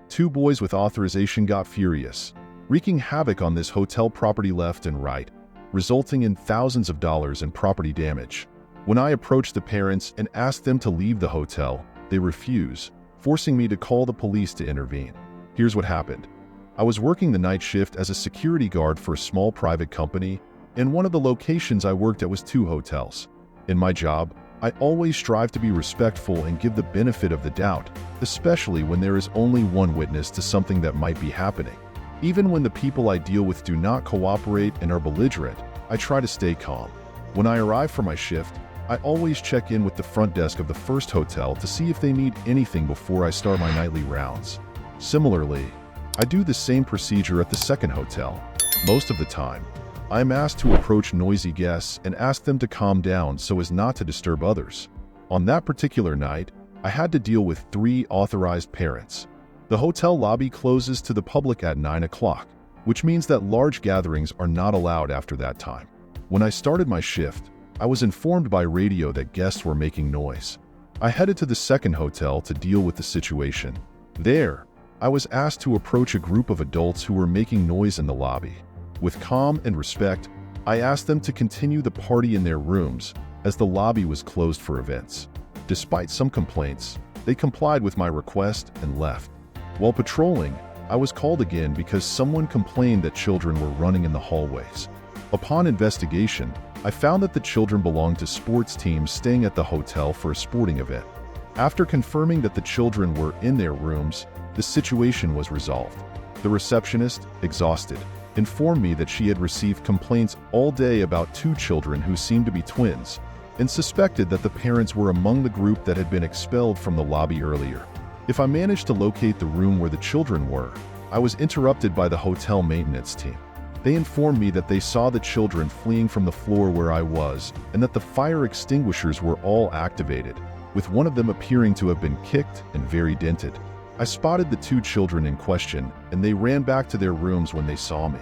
Two boys with authorization got furious, wreaking havoc on this hotel property left and right, resulting in thousands of dollars in property damage. When I approached the parents and asked them to leave the hotel, they refused, forcing me to call the police to intervene. Here's what happened. I was working the night shift as a security guard for a small private company, and one of the locations I worked at was 2 hotels. In my job, I always strive to be respectful and give the benefit of the doubt, especially when there is only one witness to something that might be happening. Even when the people I deal with do not cooperate and are belligerent, I try to stay calm. When I arrive for my shift, I always check in with the front desk of the first hotel to see if they need anything before I start my nightly rounds. Similarly, I do the same procedure at the second hotel. Most of the time, I am asked to approach noisy guests and ask them to calm down so as not to disturb others. On that particular night, I had to deal with 3 authorized parents. The hotel lobby closes to the public at 9 o'clock, which means that large gatherings are not allowed after that time. When I started my shift, I was informed by radio that guests were making noise. I headed to the second hotel to deal with the situation. There, I was asked to approach a group of adults who were making noise in the lobby. With calm and respect, I asked them to continue the party in their rooms, as the lobby was closed for events. Despite some complaints, they complied with my request and left. While patrolling, I was called again because someone complained that children were running in the hallways. Upon investigation, I found that the children belonged to sports teams staying at the hotel for a sporting event. After confirming that the children were in their rooms, the situation was resolved. The receptionist, exhausted, informed me that she had received complaints all day about 2 children who seemed to be twins, and suspected that the parents were among the group that had been expelled from the lobby earlier. If I managed to locate the room where the children were, I was interrupted by the hotel maintenance team. They informed me that they saw the children fleeing from the floor where I was, and that the fire extinguishers were all activated, with one of them appearing to have been kicked and very dented. I spotted the 2 children in question, and they ran back to their rooms when they saw me.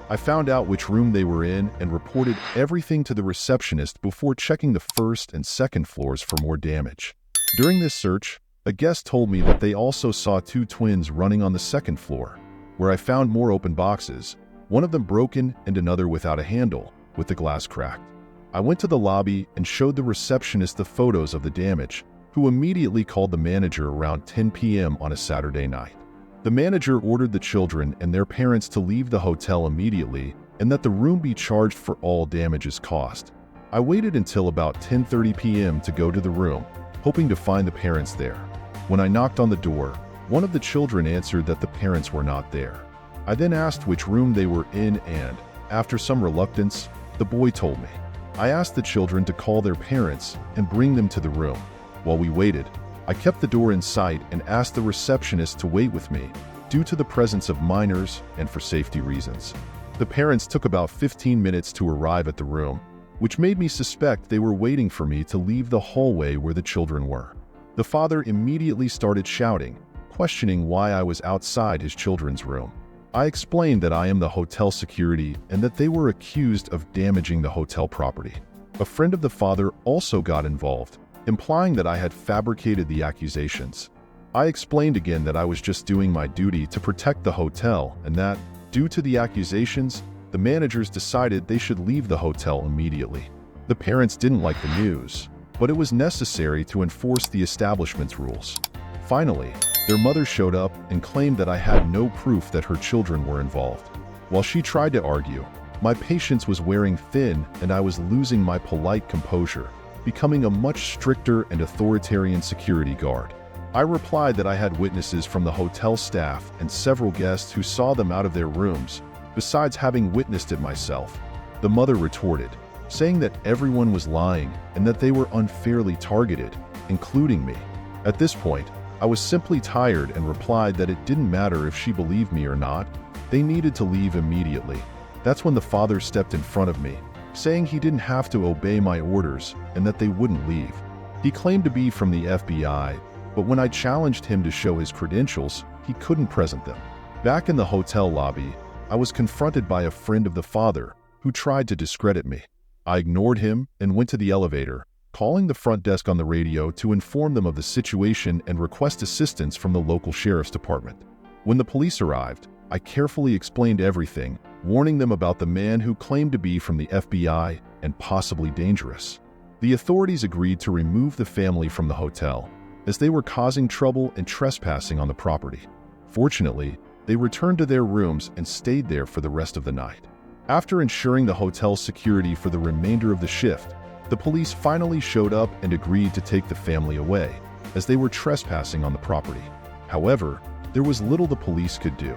I found out which room they were in and reported everything to the receptionist before checking the first and second floors for more damage. During this search, a guest told me that they also saw 2 twins running on the second floor, where I found more open boxes, one of them broken and another without a handle, with the glass cracked. I went to the lobby and showed the receptionist the photos of the damage, who immediately called the manager around 10 p.m. on a Saturday night. The manager ordered the children and their parents to leave the hotel immediately and that the room be charged for all damages caused. I waited until about 10:30 p.m. to go to the room, hoping to find the parents there. When I knocked on the door, one of the children answered that the parents were not there. I then asked which room they were in and, after some reluctance, the boy told me. I asked the children to call their parents and bring them to the room. While we waited, I kept the door in sight and asked the receptionist to wait with me, due to the presence of minors and for safety reasons. The parents took about 15 minutes to arrive at the room, which made me suspect they were waiting for me to leave the hallway where the children were. The father immediately started shouting, questioning why I was outside his children's room. I explained that I am the hotel security and that they were accused of damaging the hotel property. A friend of the father also got involved, implying that I had fabricated the accusations. I explained again that I was just doing my duty to protect the hotel and that, due to the accusations, the managers decided they should leave the hotel immediately. The parents didn't like the news, but it was necessary to enforce the establishment's rules. Finally, their mother showed up and claimed that I had no proof that her children were involved. While she tried to argue, my patience was wearing thin and I was losing my polite composure, becoming a much stricter and authoritarian security guard. I replied that I had witnesses from the hotel staff and several guests who saw them out of their rooms, besides having witnessed it myself. The mother retorted, saying that everyone was lying and that they were unfairly targeted, including me. At this point, I was simply tired and replied that it didn't matter if she believed me or not, they needed to leave immediately. That's when the father stepped in front of me, saying he didn't have to obey my orders and that they wouldn't leave. He claimed to be from the FBI, but when I challenged him to show his credentials, he couldn't present them. Back in the hotel lobby, I was confronted by a friend of the father who tried to discredit me. I ignored him and went to the elevator, calling the front desk on the radio to inform them of the situation and request assistance from the local sheriff's department. When the police arrived, I carefully explained everything, warning them about the man who claimed to be from the FBI and possibly dangerous. The authorities agreed to remove the family from the hotel, as they were causing trouble and trespassing on the property. Fortunately, they returned to their rooms and stayed there for the rest of the night. After ensuring the hotel's security for the remainder of the shift, the police finally showed up and agreed to take the family away, as they were trespassing on the property. However, there was little the police could do.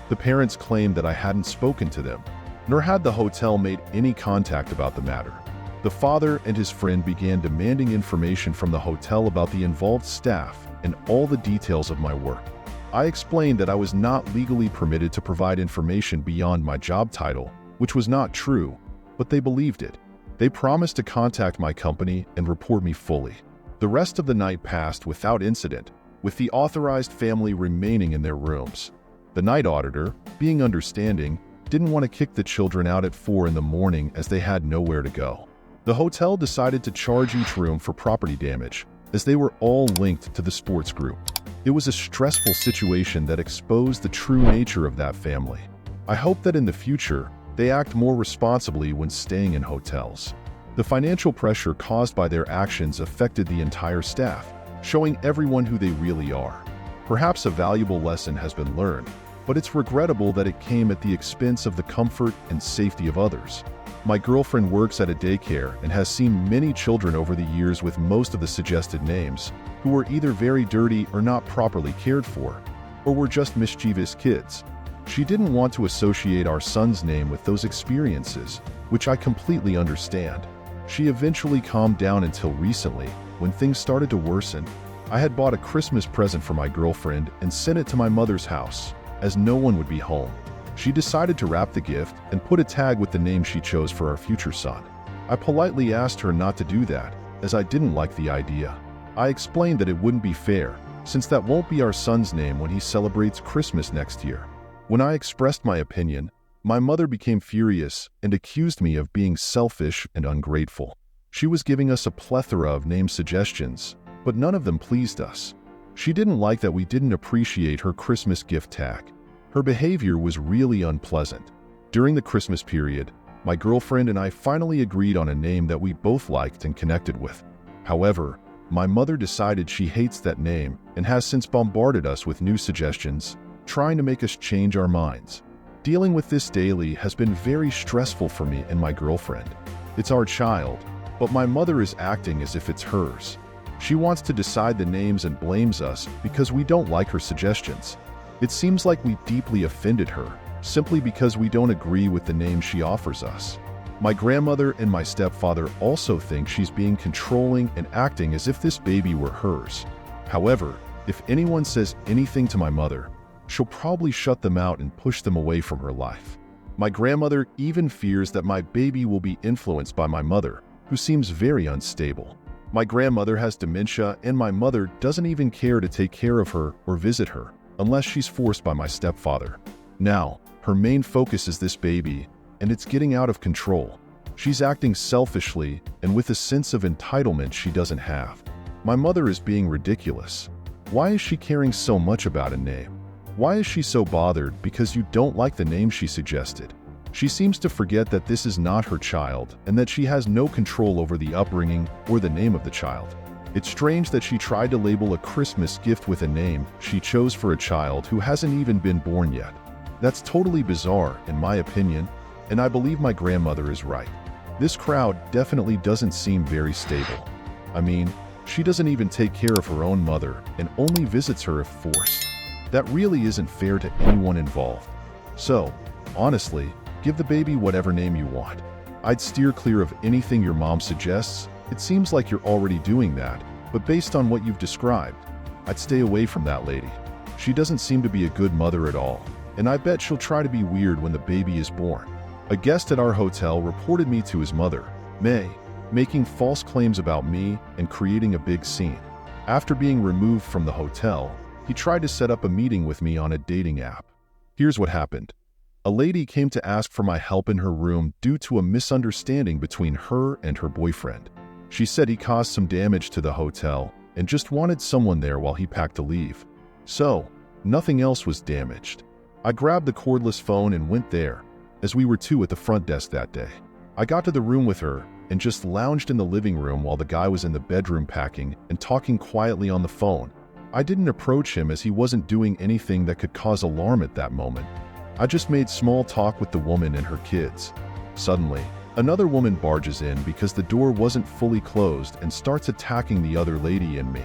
The parents claimed that I hadn't spoken to them, nor had the hotel made any contact about the matter. The father and his friend began demanding information from the hotel about the involved staff and all the details of my work. I explained that I was not legally permitted to provide information beyond my job title, which was not true, but they believed it. They promised to contact my company and report me fully. The rest of the night passed without incident, with the authorized family remaining in their rooms. The night auditor, being understanding, didn't want to kick the children out at 4 in the morning as they had nowhere to go. The hotel decided to charge each room for property damage, as they were all linked to the sports group. It was a stressful situation that exposed the true nature of that family. I hope that in the future, they act more responsibly when staying in hotels. The financial pressure caused by their actions affected the entire staff, showing everyone who they really are. Perhaps a valuable lesson has been learned, but it's regrettable that it came at the expense of the comfort and safety of others. My girlfriend works at a daycare and has seen many children over the years with most of the suggested names, who were either very dirty or not properly cared for, or were just mischievous kids. She didn't want to associate our son's name with those experiences, which I completely understand. She eventually calmed down until recently, when things started to worsen. I had bought a Christmas present for my girlfriend and sent it to my mother's house, as no one would be home. She decided to wrap the gift and put a tag with the name she chose for our future son. I politely asked her not to do that, as I didn't like the idea. I explained that it wouldn't be fair, since that won't be our son's name when he celebrates Christmas next year. When I expressed my opinion, my mother became furious and accused me of being selfish and ungrateful. She was giving us a plethora of name suggestions, but none of them pleased us. She didn't like that we didn't appreciate her Christmas gift tag. Her behavior was really unpleasant. During the Christmas period, my girlfriend and I finally agreed on a name that we both liked and connected with. However, my mother decided she hates that name and has since bombarded us with new suggestions, trying to make us change our minds. Dealing with this daily has been very stressful for me and my girlfriend. It's our child, but my mother is acting as if it's hers. She wants to decide the names and blames us because we don't like her suggestions. It seems like we deeply offended her, simply because we don't agree with the name she offers us. My grandmother and my stepfather also think she's being controlling and acting as if this baby were hers. However, if anyone says anything to my mother, she'll probably shut them out and push them away from her life. My grandmother even fears that my baby will be influenced by my mother, who seems very unstable. My grandmother has dementia, and my mother doesn't even care to take care of her or visit her, unless she's forced by my stepfather. Now, her main focus is this baby, and it's getting out of control. She's acting selfishly and with a sense of entitlement she doesn't have. My mother is being ridiculous. Why is she caring so much about a name? Why is she so bothered because you don't like the name she suggested? She seems to forget that this is not her child and that she has no control over the upbringing or the name of the child. It's strange that she tried to label a Christmas gift with a name she chose for a child who hasn't even been born yet. That's totally bizarre, in my opinion, and I believe my grandmother is right. This crowd definitely doesn't seem very stable. I mean, she doesn't even take care of her own mother and only visits her if forced. That really isn't fair to anyone involved. So, honestly, give the baby whatever name you want. I'd steer clear of anything your mom suggests. It seems like you're already doing that, but based on what you've described, I'd stay away from that lady. She doesn't seem to be a good mother at all, and I bet she'll try to be weird when the baby is born. A guest at our hotel reported me to his mother, May, making false claims about me and creating a big scene. After being removed from the hotel, he tried to set up a meeting with me on a dating app. Here's what happened. A lady came to ask for my help in her room due to a misunderstanding between her and her boyfriend. She said he caused some damage to the hotel and just wanted someone there while he packed to leave. So, Nothing else was damaged. I grabbed the cordless phone and went there, as we were two at the front desk that day. I got to the room with her and just lounged in the living room while the guy was in the bedroom packing and talking quietly on the phone. I didn't approach him as he wasn't doing anything that could cause alarm at that moment. I just made small talk with the woman and her kids. Suddenly, another woman barges in because the door wasn't fully closed and starts attacking the other lady and me.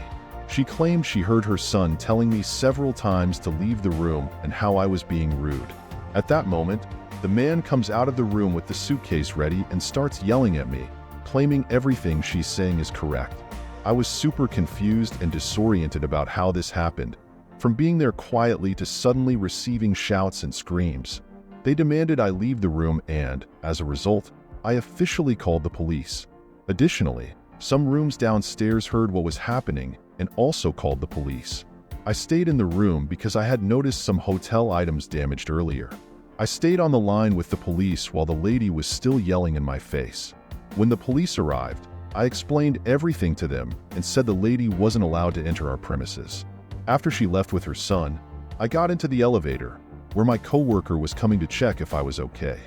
She claimed she heard her son telling me several times to leave the room and how I was being rude. At that moment, the man comes out of the room with the suitcase ready and starts yelling at me, claiming everything she's saying is correct. I was super confused and disoriented about how this happened, from being there quietly to suddenly receiving shouts and screams. They demanded I leave the room and, as a result, I officially called the police. Additionally, some rooms downstairs heard what was happening and also called the police. I stayed in the room because I had noticed some hotel items damaged earlier. I stayed on the line with the police while the lady was still yelling in my face. When the police arrived, I explained everything to them and said the lady wasn't allowed to enter our premises. After she left with her son, I got into the elevator, where my coworker was coming to check if I was okay.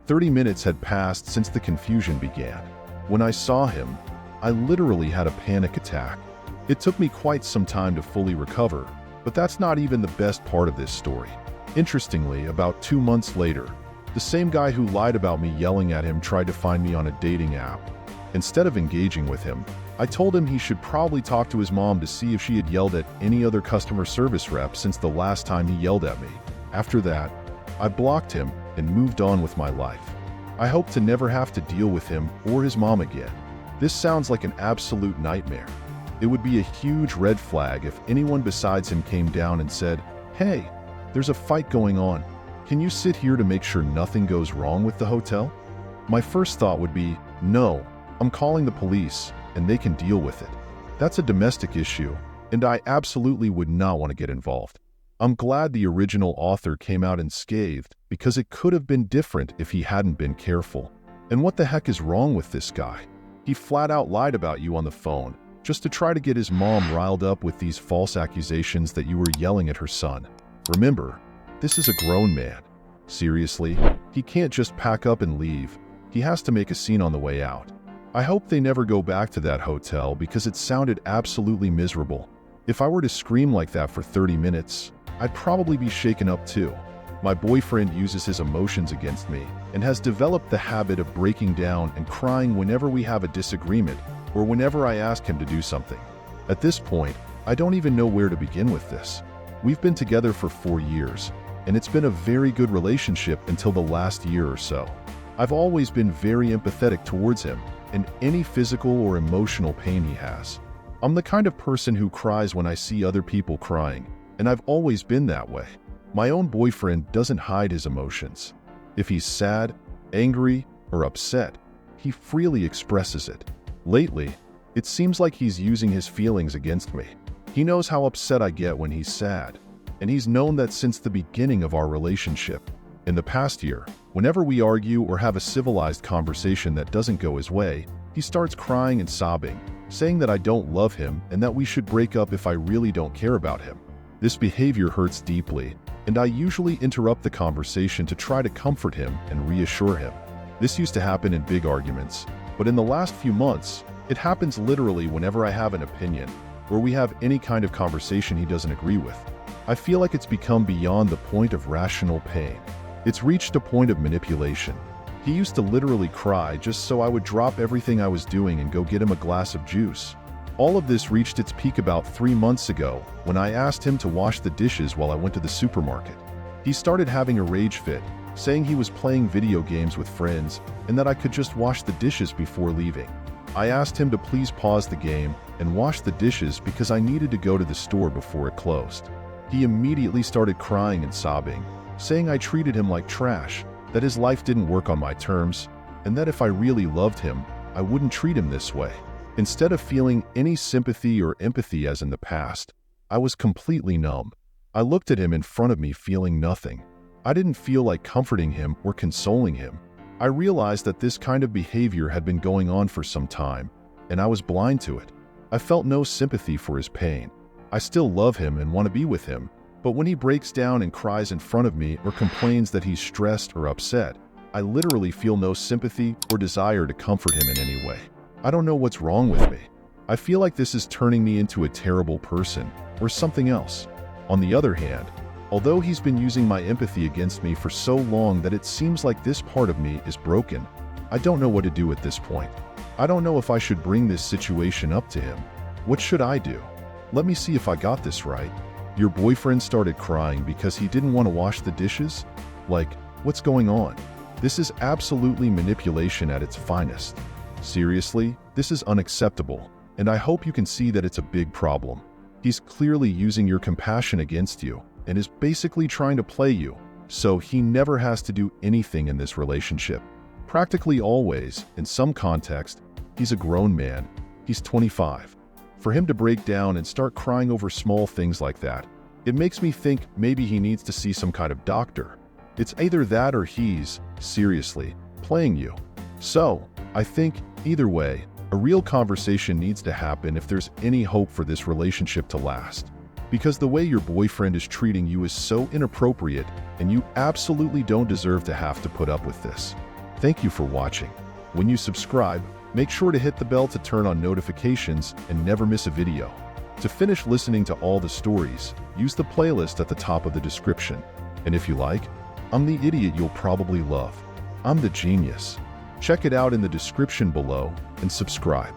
30 minutes had passed since the confusion began. When I saw him, I literally had a panic attack. It took me quite some time to fully recover, but that's not even the best part of this story. Interestingly, about 2 months later, the same guy who lied about me yelling at him tried to find me on a dating app. Instead of engaging with him, I told him he should probably talk to his mom to see if she had yelled at any other customer service rep since the last time he yelled at me. After that, I blocked him and moved on with my life. I hope to never have to deal with him or his mom again. This sounds like an absolute nightmare. It would be a huge red flag if anyone besides him came down and said, "Hey, there's a fight going on. Can you sit here to make sure nothing goes wrong with the hotel?" My first thought would be, no, I'm calling the police and they can deal with it. That's a domestic issue, and I absolutely would not want to get involved. I'm glad the original author came out unscathed because it could have been different if he hadn't been careful. And what the heck is wrong with this guy? He flat out lied about you on the phone just to try to get his mom riled up with these false accusations that you were yelling at her son. Remember, this is a grown man. Seriously, he can't just pack up and leave. He has to make a scene on the way out. I hope they never go back to that hotel because it sounded absolutely miserable. If I were to scream like that for 30 minutes, I'd probably be shaken up too. My boyfriend uses his emotions against me and has developed the habit of breaking down and crying whenever we have a disagreement or whenever I ask him to do something. At this point, I don't even know where to begin with this. We've been together for 4 years, and it's been a very good relationship until the last year or so. I've always been very empathetic towards him and any physical or emotional pain he has. I'm the kind of person who cries when I see other people crying, and I've always been that way. My own boyfriend doesn't hide his emotions. If he's sad, angry, or upset, he freely expresses it. Lately, it seems like he's using his feelings against me. He knows how upset I get when he's sad, and he's known that since the beginning of our relationship. In the past year, whenever we argue or have a civilized conversation that doesn't go his way, he starts crying and sobbing, saying that I don't love him and that we should break up if I really don't care about him. This behavior hurts deeply, and I usually interrupt the conversation to try to comfort him and reassure him. This used to happen in big arguments, but in the last few months, it happens literally whenever I have an opinion or we have any kind of conversation he doesn't agree with. I feel like it's become beyond the point of rational pain. It's reached a point of manipulation. He used to literally cry just so I would drop everything I was doing and go get him a glass of juice. All of this reached its peak about 3 months ago when I asked him to wash the dishes while I went to the supermarket. He started having a rage fit, saying he was playing video games with friends and that I could just wash the dishes before leaving. I asked him to please pause the game and wash the dishes because I needed to go to the store before it closed. He immediately started crying and sobbing, saying I treated him like trash, that his life didn't work on my terms, and that if I really loved him, I wouldn't treat him this way. Instead of feeling any sympathy or empathy as in the past, I was completely numb. I looked at him in front of me feeling nothing. I didn't feel like comforting him or consoling him. I realized that this kind of behavior had been going on for some time, and I was blind to it. I felt no sympathy for his pain. I still love him and want to be with him, But when he breaks down and cries in front of me or complains that he's stressed or upset, I literally feel no sympathy or desire to comfort him in any way. I don't know what's wrong with me. I feel like this is turning me into a terrible person or something else. On the other hand, although he's been using my empathy against me for so long that it seems like this part of me is broken, I don't know what to do at this point. I don't know if I should bring this situation up to him. What should I do? Let me see if I got this right. Your boyfriend started crying because he didn't want to wash the dishes? Like, what's going on? This is absolutely manipulation at its finest. Seriously, this is unacceptable, and I hope you can see that it's a big problem. He's clearly using your compassion against you and is basically trying to play you, so he never has to do anything in this relationship. Practically always, in some context, he's a grown man. He's 25. For him to break down and start crying over small things like that, it makes me think maybe he needs to see some kind of doctor. It's either that or he's, seriously, playing you. So, I think, either way, a real conversation needs to happen if there's any hope for this relationship to last. Because the way your boyfriend is treating you is so inappropriate, and you absolutely don't deserve to have to put up with this. Thank you for watching. When you subscribe, make sure to hit the bell to turn on notifications and never miss a video. To finish listening to all the stories, use the playlist at the top of the description. And if you like, I'm the idiot you'll probably love. I'm the genius. Check it out in the description below and subscribe.